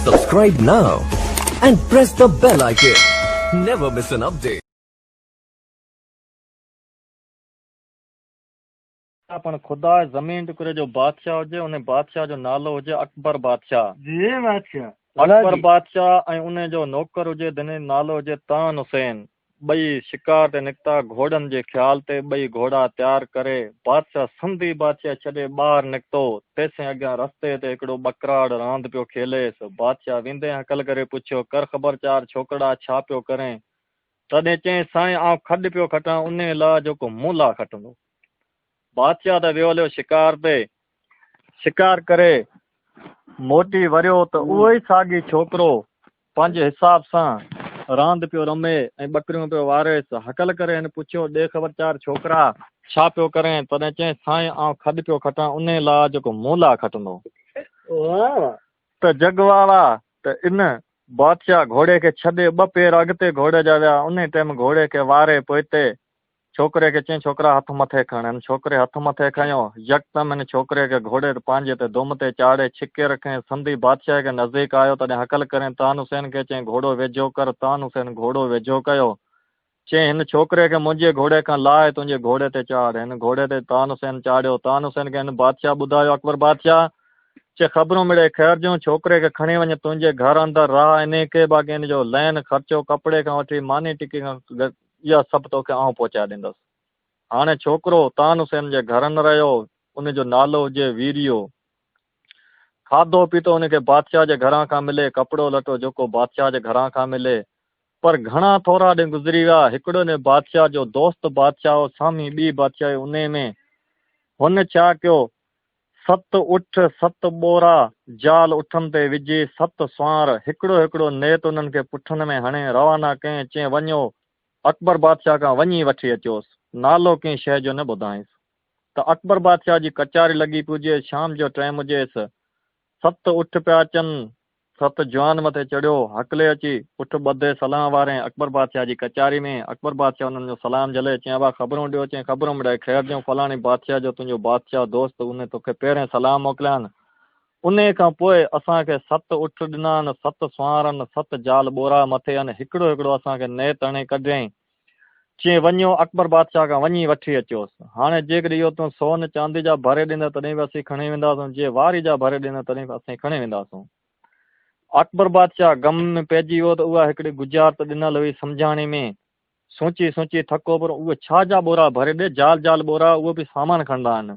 Subscribe now and press the bell icon. Never miss an update. पण खुदा जमीन टुकड़े जो बादशाह हुजे उन बादशाह जो नालो हुजे अकबर बादशाह। जी बादशाह। अकबर बादशाह ऐं उन जो नौकर हुजे जंहिंजो नालो हुजे तान हुसैन। ॿई शिकार ते निकिता घोड़नि जे ख्याल ते। ॿई घोड़ा तैयार करे बादशाह संधी बादशाह छॾे ॿाहिरि निकितो। तेसिं अॻियां रस्ते ते हिकिड़ो ॿकराड़ रांदि पियो खेलेसि। बादशाह वेंदे हकल करे पुछियो, कर ख़बरचार छोकिरा छा पियो करें? तॾहिं चई, साईं आउं खॾु पियो खटां उन लाइ जेको मूं लाइ खटंदो। बादशाह त वियो हलियो शिकार ते। शिकार करे मोटी वरियो त उहो ई साॻी छोकिरो पंहिंजे हिसाब सां रांदि पियो रमे ऐं ॿकरियूं पियो वारेसि। हकल करे हिन पुछियो, ॾे ख़बरचार छोकिरा छा पियो करें? तॾहिं चई, साईं आउं खॾु पियो खटां उन लाइ जेको मूं लाइ खटंदो। त जगवाला त इन बादशाह घोड़े खे छॾे ॿ पेर अॻिते घोड़े जा विया। उन टाइम घोड़े खे वारे पोइते छोकिरे खे चई, छोकिरा हथ मथे खण। हिन छोकिरे हथ मथे खयो। यकदम हिन छोकिरे खे घोड़े ते पंहिंजे ते दुम ते चाढ़े छिके रखई। संधी बादशाह खे नज़दीक आयो तॾहिं हकल करें तान हुसैन खे चई, घोड़ो वेझो कर। तान हुसैन घोड़ो वेझो कयो। चई, हिन छोकिरे खे मुंहिंजे घोड़े खां लाहे तुंहिंजे घोड़े ते चाढ़। हिन घोड़े ते तान हुसैन चाढ़ियो। तान हुसैन खे हिन बादशाह ॿुधायो, अकबर बादशाह चए, ख़बरूं मिड़े ख़ैर जूं, छोकिरे खे खणी वञ तुंहिंजे घर अंदरि रह। इन खे बाक़ी इन जो लैन ख़र्चो कपिड़े खां वठी मानी टिकी खां इहा सभु तोखे आउं पहुचाए ॾींदुसि। हाणे छोकिरो तान हुसैन जे घर न रहियो। उनजो नालो हुजे वीरियो। खाधो पीतो उनखे बादशाह जे घरां खां मिले, कपिड़ो लटो जेको बादशाह जे घरां खां मिले। पर घणा थोरा ॾींहं गुज़री विया। हिकिड़ो ॾींहुं बादशाह जो दोस्त बादशाह हो सामी ॿी बादशाह उन में हुन छा कयो, 7 उठ 7 ॿोरा जाल उठनि ते विझी 7 सुवार हिकिड़ो हिकिड़ो नेत उन्हनि खे पुठनि में हणे रवाना कयईं। चई, वञो अकबर बादशाह खां वञी वठी अचोसि। नालो कंहिं शइ जो न ॿुधायसि। त अकबर बादशाह जी कचारी लॻी पुॼे। शाम जो टाइम हुजेसि। 7 उठ पिया अचनि। 7 जवान मथे चढ़ियो। हकले अची उठ ॿधे सलाम वारे अकबर बादशाह जी कचारी में। अकबर बादशाह उन्हनि जो सलाम झले। चई, अबा ख़बरूं ॾियो। चई, ख़बरूं मिड़ाए ख़ैर जूं, फलाणी बादशाह जो तुंहिंजो बादशाह दोस्त उन तोखे पहिरें सलाम मोकिलिया आहिनि। उन खां पोइ असांखे 7 उठ ॾिना आहिनि, 7 सुवार आहिनि, 7 जाल ॿोरा मथे आहिनि, हिकिड़ो हिकिड़ो असांखे नेत हणे कढियईं। चई, वञो अकबर बादशाह खां वञी वठी अचोसि। हाणे जेकॾहिं इहो तूं सोन चांदी जा भरे ॾींदा तॾहिं बि असीं खणी वेंदासीं, जे वारी जा भरे ॾींदा तॾहिं बि असीं खणी वेंदासीं। अकबर बादशाह गम में पइजी वियो त उहा हिकिड़ी गुजारत ॾिनल हुई सम्झाणी में। सोची सोची थको पर उहे छा जा ॿोरा भरे ॾे, जाल जाल ॿोरा, उहो बि सामान खणंदा आहिनि।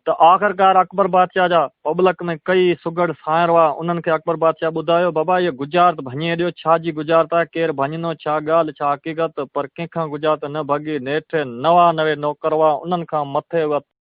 त आख़िरकार अकबर बादशाह जा पब्लिक में कई सुगड़ साइर हुआ। उन्हनि खे अकबर बादशाह ॿुधायो, बाबा इहो गुजारत भञे ॾियो, छा जी गुजारत आहे, केरु भञंदो, छा ॻाल्हि, छा हक़ीक़त। पर कंहिंखां गुजारत न भॻी। नेठि 99 नौकर हुआ, उन्हनि खां मथे उहा